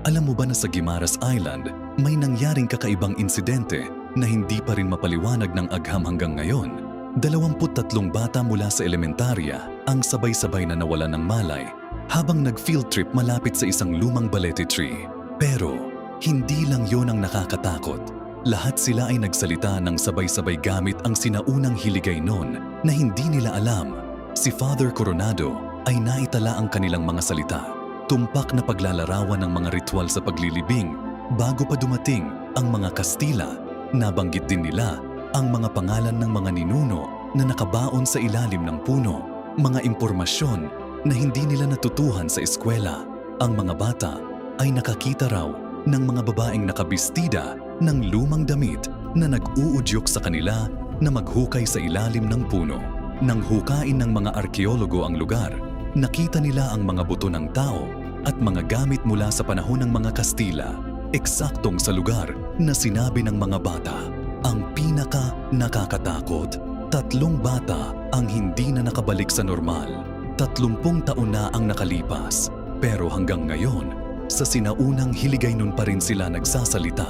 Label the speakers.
Speaker 1: Alam mo ba na sa Guimaras Island, may nangyaring kakaibang insidente na hindi pa rin mapaliwanag ng agham hanggang ngayon? 23 bata mula sa elementarya ang sabay-sabay na nawalan ng malay habang nag-field trip malapit sa isang lumang balete tree. Pero hindi lang yon ang nakakatakot. Lahat sila ay nagsalita ng sabay-sabay gamit ang sinaunang hiligay noon na hindi nila alam. Si Father Coronado ay naitala ang kanilang mga salita. Tumpak na paglalarawan ng mga ritual sa paglilibing bago pa dumating ang mga Kastila. Nabanggit din nila ang mga pangalan ng mga ninuno na nakabaon sa ilalim ng puno, mga impormasyon na hindi nila natutuhan sa eskwela. Ang mga bata ay nakakita raw ng mga babaeng nakabistida ng lumang damit na nag-uudyok sa kanila na maghukay sa ilalim ng puno. Nang hukain ng mga arkeologo ang lugar, nakita nila ang mga buto ng tao at mga gamit mula sa panahon ng mga Kastila, eksaktong sa lugar na sinabi ng mga bata. Ang pinaka-nakakatakot, 3 bata ang hindi na nakabalik sa normal. 30 taon na ang nakalipas, pero hanggang ngayon, sa sinaunang hiligay nun pa rin sila nagsasalita.